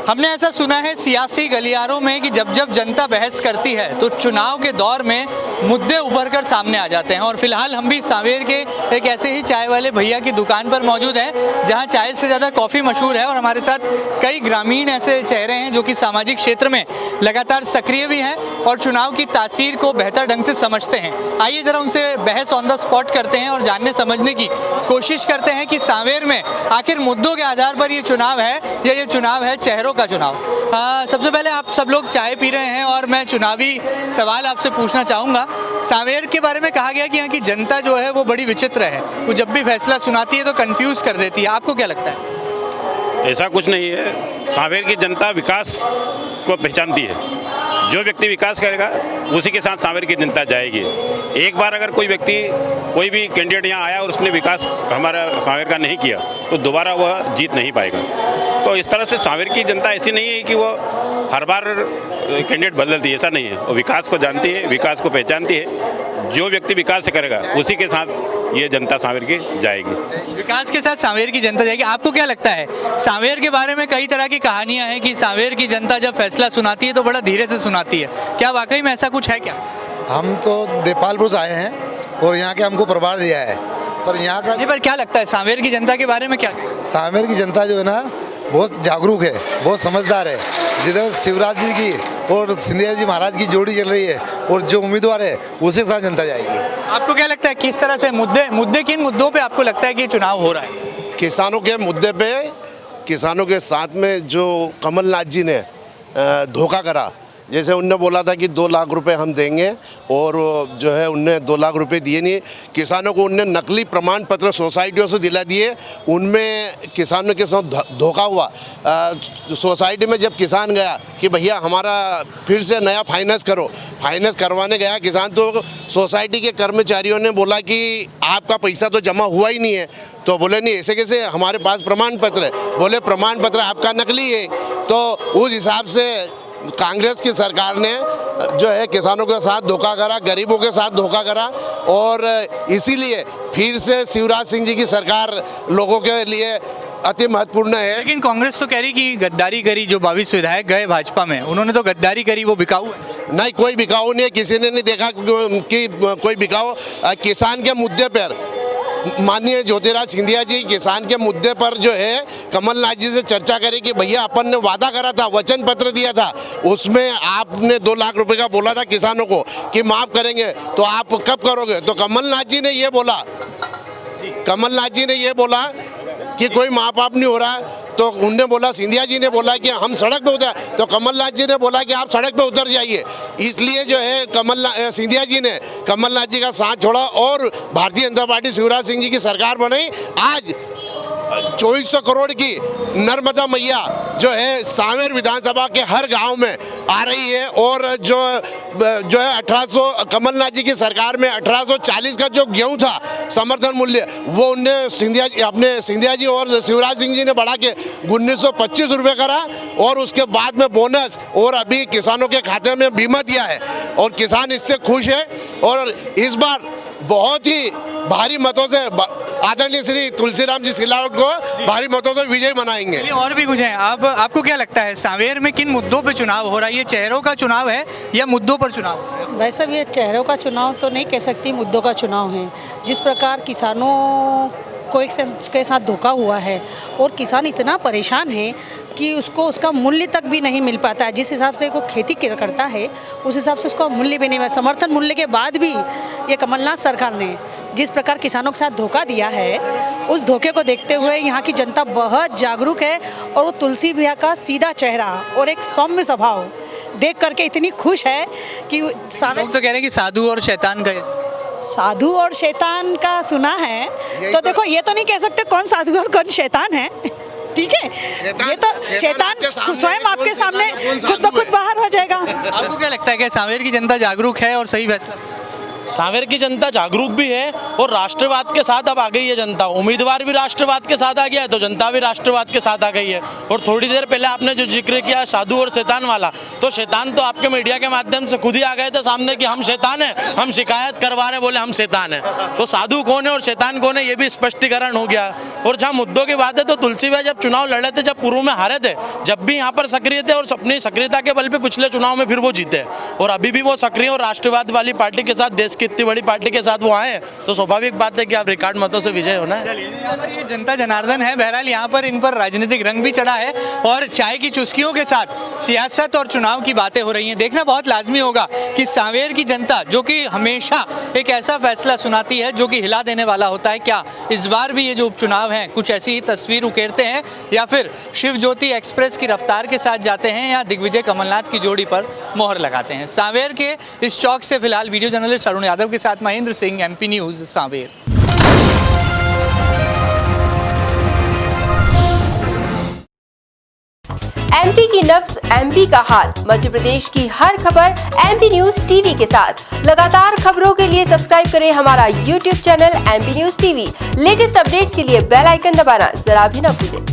हमने ऐसा सुना है सियासी गलियारों में कि जब जब जनता बहस करती है तो चुनाव के दौर में मुद्दे उभर कर सामने आ जाते हैं। और फिलहाल हम भी सांवेर के एक ऐसे ही चाय वाले भैया की दुकान पर मौजूद हैं जहां चाय से ज़्यादा कॉफ़ी मशहूर है। और हमारे साथ कई ग्रामीण ऐसे चेहरे हैं जो कि सामाजिक क्षेत्र में लगातार सक्रिय भी हैं और चुनाव की तासीर को बेहतर ढंग से समझते हैं। आइए ज़रा उनसे बहस ऑन द स्पॉट करते हैं और जानने समझने की कोशिश करते हैं कि सांवेर में आखिर मुद्दों के आधार पर ये चुनाव है या ये चुनाव है चेहरों का चुनाव। सबसे पहले आप सब लोग चाय पी रहे हैं और मैं चुनावी सवाल आपसे पूछना चाहूँगा। सांवेर के बारे में कहा गया कि यहाँ की जनता जो है वो बड़ी विचित्र है, वो जब भी फैसला सुनाती है तो कंफ्यूज कर देती है। आपको क्या लगता है? ऐसा कुछ नहीं है। सांवेर की जनता विकास को पहचानती है। जो व्यक्ति विकास करेगा उसी के साथ सांवेर की जनता जाएगी। एक बार अगर कोई व्यक्ति कोई भी कैंडिडेट यहाँ आया और उसने विकास हमारा सांवेर का नहीं किया तो दोबारा वह जीत नहीं पाएगा। तो इस तरह से सांवेर की जनता ऐसी नहीं है कि वो हर बार कैंडिडेट बदलती है, ऐसा नहीं है। वो विकास को जानती है, विकास को पहचानती है। जो व्यक्ति विकास से करेगा उसी के साथ ये जनता सांवेर की जाएगी। विकास के साथ सांवेर की जनता जाएगी। आपको क्या लगता है? सांवेर के बारे में कई तरह की कहानियां हैं कि सांवेर की जनता जब फैसला सुनाती है तो बड़ा धीरे से सुनाती है। क्या वाकई में ऐसा कुछ है क्या? हम तो देपालपुर से आए हैं और यहाँ के हमको प्रभार दिया है, पर यहाँ का पर क्या लगता है सांवेर की जनता के बारे में क्या? सांवेर की जनता जो है ना बहुत जागरूक है, बहुत समझदार है। जिधर शिवराज जी की और सिंधिया जी महाराज की जोड़ी चल रही है और जो उम्मीदवार है उसी के साथ जनता जाएगी। आपको क्या लगता है किस तरह से मुद्दे किन मुद्दों पे आपको लगता है कि चुनाव हो रहा है? किसानों के मुद्दे पे, किसानों के साथ में जो कमलनाथ जी ने धोखा करा, जैसे उनने बोला था कि 2 लाख रुपए हम देंगे और जो है उनने 2 लाख रुपए दिए नहीं। किसानों को उनने नकली प्रमाण पत्र सोसाइटियों से दिला दिए, उनमें किसानों के साथ धोखा हुआ। सोसाइटी में जब किसान गया कि भैया हमारा फिर से नया फाइनेंस करो, फाइनेंस करवाने गया किसान, तो सोसाइटी के कर्मचारियों ने बोला कि आपका पैसा तो जमा हुआ ही नहीं है। तो बोले नहीं ऐसे कैसे, हमारे पास प्रमाण पत्र है। बोले प्रमाण पत्र आपका नकली है। तो उस हिसाब से कांग्रेस की सरकार ने जो है किसानों के साथ धोखा करा, गरीबों के साथ धोखा करा और इसीलिए फिर से शिवराज सिंह जी की सरकार लोगों के लिए अति महत्वपूर्ण है। लेकिन कांग्रेस तो कह रही कि गद्दारी करी, जो 22 विधायक गए भाजपा में उन्होंने तो गद्दारी करी, वो बिकाऊ है। नहीं, कोई बिकाऊ नहीं है। किसी ने नहीं देखा कि कोई बिकाऊ। किसान के मुद्दे पर माननीय ज्योतिराज सिंधिया जी किसान के मुद्दे पर जो है कमलनाथ जी से चर्चा करी कि भैया अपन ने वादा करा था, वचन पत्र दिया था, उसमें आपने 2 लाख रुपए का बोला था किसानों को कि माफ करेंगे, तो आप कब करोगे? तो कमलनाथ जी ने ये बोला कि कोई माफ आप नहीं हो रहा। तो उनने बोला, सिंधिया जी ने बोला कि हम सड़क पे उतर, तो कमलनाथ जी ने बोला कि आप सड़क पे उतर जाइए। इसलिए जो है सिंधिया जी ने कमलनाथ जी का साथ छोड़ा और भारतीय जनता पार्टी शिवराज सिंह जी की सरकार बनाई। आज 2400 करोड़ की नर्मदा मैया जो है सांवेर विधानसभा के हर गांव में आ रही है और जो है 1800 कमलनाथ जी की सरकार में 1840 का जो गेहूं था समर्थन मूल्य, वो उनने सिंधिया जी और शिवराज सिंह जी ने बढ़ा के 1925 रुपये करा और उसके बाद में बोनस और अभी किसानों के खाते में बीमा दिया है और किसान इससे खुश है। और इस बार बहुत ही भारी मतों से आदरणीय श्री तुलसीराम जी सिलावट को भारी मतों से विजय मनाएंगे। और भी कुछ है, आपको क्या लगता है सांवेर में किन मुद्दों पे चुनाव हो रहा है? ये चेहरों का चुनाव है या मुद्दों पर चुनाव? वैसे ये चेहरों का चुनाव तो नहीं कह सकती, मुद्दों का चुनाव है। जिस प्रकार किसानों को एक के साथ धोखा हुआ है और किसान इतना परेशान है कि उसको उसका मूल्य तक भी नहीं मिल पाता है। जिस हिसाब से वो खेती करता है उस हिसाब से उसका मूल्य भी नहीं मिला। समर्थन मूल्य के बाद भी ये कमलनाथ सरकार ने जिस प्रकार किसानों के साथ धोखा दिया है, उस धोखे को देखते हुए यहाँ की जनता बहुत जागरूक है और वो तुलसी भैया का सीधा चेहरा और एक सौम्य स्वभाव देख करके इतनी खुश है कि लोग तो कह रहे हैं कि साधु और शैतान का। साधु और शैतान का सुना है तो देखो ये तो नहीं कह सकते कौन साधु और कौन शैतान है, ठीक है? ये तो शैतान स्वयं आपके सामने खुद ब खुद बाहर हो जाएगा। आपको क्या लगता है कि सांवेर की जनता जागरूक है और सही फैसला? सांवेर की जनता जागरूक भी है और राष्ट्रवाद के साथ अब आ गई है जनता। उम्मीदवार भी राष्ट्रवाद के साथ आ गया है तो जनता भी राष्ट्रवाद के साथ आ गई है। और थोड़ी देर पहले आपने जो जिक्र किया साधु और शैतान वाला, तो शैतान तो आपके मीडिया के माध्यम से खुद ही आ गए थे सामने कि हम शैतान हैं, हम शिकायत करवा रहे, बोले हम शैतान हैं। तो साधु कौन है और शैतान कौन है ये भी स्पष्टीकरण हो गया। और जहाँ मुद्दों की बात है तो तुलसी भाई जब चुनाव लड़े थे, जब पूर्व में हारे थे, जब भी यहाँ पर सक्रिय थे और अपनी सक्रियता के बल पे पिछले चुनाव में फिर वो जीते और अभी भी वो सक्रिय और राष्ट्रवाद वाली पार्टी के साथ, देश की इतनी बड़ी पार्टी के साथ वो आए, तो स्वाभाविक बात है कि आप रिकॉर्ड मतों से विजय होना है। ये जनता जनार्दन है, बहरहाल यहाँ पर इन पर राजनीतिक रंग भी चढ़ा है और चाय की चुस्कियों के साथ सियासत और चुनाव की बातें हो रही हैं। देखना बहुत लाजमी होगा कि सांवेर की जनता जो कि हमेशा एक ऐसा फैसला सुनाती है जो कि हिला देने वाला होता है, क्या इस बार भी ये जो उपचुनाव हैं कुछ ऐसी ही तस्वीर उकेरते हैं या फिर शिव ज्योति एक्सप्रेस की रफ्तार के साथ जाते हैं या दिग्विजय कमलनाथ की जोड़ी पर मोहर लगाते हैं। सांवेर के इस चौक से फिलहाल वीडियो जर्नलिस्ट अरुण यादव के साथ Mahendra Singh, MP news, Sanwer. MP की नब्ज, एमपी का हाल, मध्य प्रदेश की हर खबर एमपी न्यूज टीवी के साथ। लगातार खबरों के लिए सब्सक्राइब करें हमारा YouTube channel MP news TV. Latest updates के लिए बेल आइकन दबाना जरा भी न भूलें।